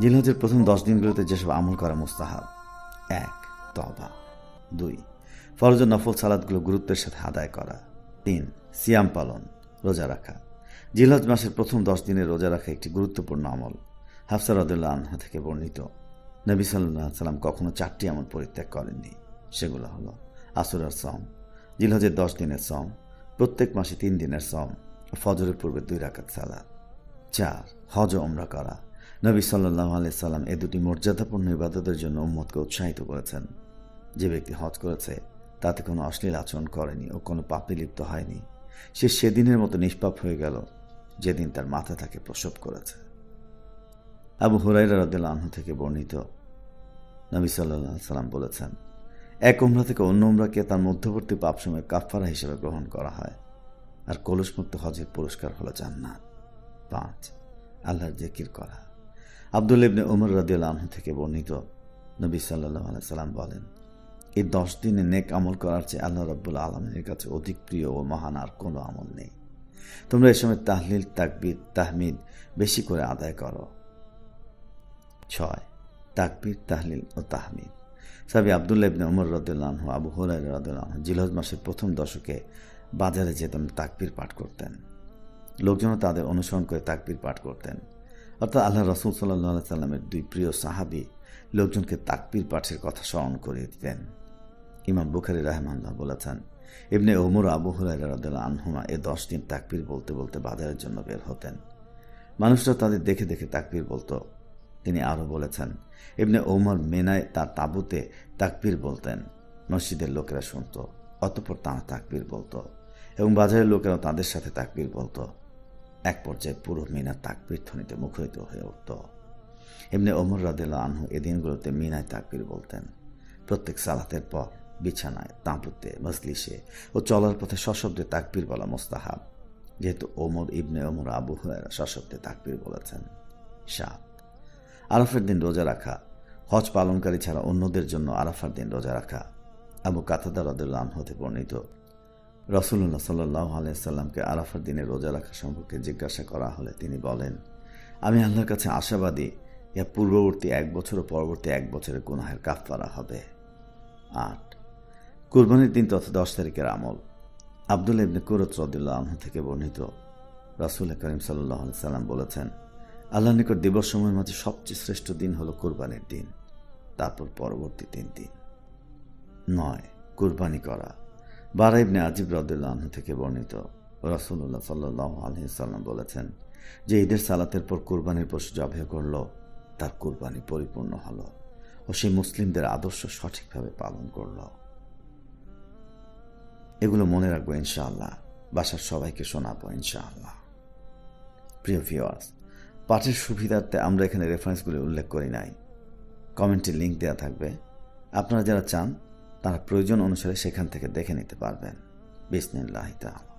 জিলহজের প্রথম 10 দিনগুলোতে যেসব আমল করা মুস্তাহাব: 1. তওবা। 2. ফরজ ও নফল সালাতগুলো গুরুত্বের সাথে আদায় করা। 3. সিয়াম পালন, রোজা রাখা। জিলহজ মাসের প্রথম 10 দিনের রোজা রাখা একটি গুরুত্বপূর্ণ আমল। হাফসা রাদিয়াল্লাহু আনহা থেকে বর্ণিত, নবী সাল্লাল্লাহু আলাইহি সাল্লাম কখনো 4টি আমল পরিত্যাগ করেননি। সেগুলো হলো আশুরার সওম, জিলহজের 10 দিনের সওম, প্রত্যেক মাসে 3 দিনের সওম, ফজরের পূর্বে 2 রাকাত সালাত। 4. হজ ও উমরা করা। নবী সাল্লাল্লাহু আলাইহি সাল্লাম এ দুটি মর্যাদাপূর্ণ ইবাদতের জন্য উম্মতকে উৎসাহিত করেছেন। যে ব্যক্তি হজ করেছে তাতে কোনো অশ্লীল আচরণ করেনি ও কোনো পাপে লিপ্ত হয়নি, সে সেদিনের মতো নিষ্পাপ হয়ে গেল যেদিন তার মাথা তাকে প্রসব করেছে। আবু হুরায়রা রাদিয়াল্লাহু আনহু থেকে বর্ণিত, নবী সাল্লাল্লাহু আলাইহি সাল্লাম বলেছেন, এক উমরা থেকে অন্য উমরাকে তার মধ্যবর্তী পাপসমূহের কাফফারা হিসেবে গ্রহণ করা হয়, আর কলুষমুক্ত হজের পুরস্কার হলো জান্নাত। 5. আল্লাহর জিকির করা। আব্দুল্লাহ ইবনে উমর রাদিয়াল্লাহু আনহু থেকে বর্ণিত, নবী সাল্লাল্লাহু আলাইহি সাল্লাম বলেন, এই 10 দিনে নেক আমল করার চেয়ে আল্লাহ রাব্বুল আলামিনের কাছে অধিক প্রিয় ও মহান আর কোনো আমল নেই। তোমরা এ সময় তাহলিল, তাকবীর, তাহমিদ বেশি করে আদায় করো। 6. তাকবীর, তাহলিল ও তাহমিদ। সাহাবী আব্দুল্লাহ ইবনে উমর রাদিয়াল্লাহু আনহু, আবু হুরায়রা রাদিয়াল্লাহু আনহু জিলহজ মাসের প্রথম দশকে বাজারে যেতেন, তাকবীর পাঠ করতেন। লোকজনও তাদের অনুসরণ করে তাকবীর পাঠ করতেন। অর্থাৎ আল্লাহ রাসূল সাল্লাল্লাহু আলাইহি সাল্লামের 2 প্রিয় সাহাবী লোকজনকে তাকবীর পাঠের কথা স্মরণ করিয়ে দিতেন। ইমাম বুখারী রাহিমাহুল্লাহ বলেছেন, ইবনে উমর আবু হুরায়রা রাদিয়াল্লাহু আনহুমা এ 10 দিন তাকবীর বলতে বলতে বাজারের জন্য বের হতেন। মানুষরা তাদের দেখে দেখে তাকবীর বলতো। তিনি আরও বলেছেন, ইবনে উমর মিনায় তার তাঁবুতে তাকবীর বলতেন, মসজিদের লোকেরা শুনত, অতঃপর তাঁরা তাকবীর বলতো এবং বাজারের লোকেরাও তাদের সাথে তাকবীর বলতো। এক পর্যায়ে পুরো মিনা তাকবীর ধ্বনিতে মুখরিত হয়ে উঠত। ইবনে উমর রাদিয়াল্লাহু আনহু এ দিনগুলোতে মিনায় তাকবীর বলতেন। প্রত্যেক সালাতের পর বিছানায়, তাঁবুতে, মজলিসে ও চলার পথে সশব্দে তাকবীর বলা মুস্তাহাব, যেহেতু ইবনে উমর আবু হুরায়রা সশব্দে তাকবীর বলেছেন। 7. আরাফার দিন রোজা রাখা। হজ পালনকারী ছাড়া অন্যদের জন্য আরাফার দিন রোজা রাখা। আবু কাতাদা রাদিয়াল্লাহু আনহু হতে বর্ণিত, রাসূলুল্লাহ সাল্লাল্লাহু আলাইহি সাল্লামকে আরাফার দিনে রোজা রাখা সম্পর্কে জিজ্ঞাসা করা হলে তিনি বলেন, আমি আল্লাহর কাছে আশাবাদী ইহা পূর্ববর্তী 1 বছর ও পরবর্তী 1 বছরের গুনাহের কাফফারা হবে। 8. কুরবানির দিন তথা 10 তারিখের আমল। আব্দুল্লাহ ইবনে কুরাত রাদিয়াল্লাহু আনহু থেকে বর্ণিত, রাসূল করিম সাল্লাল্লাহু আলাইহি সাল্লাম বলেছেন, আল্লাহর নিকট দিবসসমূহের মাঝে সবচেয়ে শ্রেষ্ঠ দিন হলো কুরবানির দিন, তারপর পরবর্তী 3 দিন। 9. কুরবানি করা। বারা ইবনে আজিব রাদিয়াল্লাহু আনহু থেকে বর্ণিত, রাসূলুল্লাহ সাল্লাল্লাহু আলাইহি সাল্লাম বলেছেন, যে ঈদের সালাতের পর কুরবানির পশু জবাই করল তার কুরবানি পরিপূর্ণ হলো ও সে মুসলিমদের আদর্শ সঠিকভাবে পালন করল। এগুলো মনে রাখবো ইনশাআল্লাহ, বাসার সবাইকে শোনাবো ইনশাআল্লাহ। প্রিয় ভিউয়ার্স, পাঠের সুবিধার্থে আমরা এখানে রেফারেন্সগুলি উল্লেখ করি নাই। কমেন্টে লিঙ্ক দেওয়া থাকবে, আপনারা যারা চান তারা প্রয়োজন অনুসারে সেখান থেকে দেখে নিতে পারবেন। বিসমিল্লাহি তাআলা।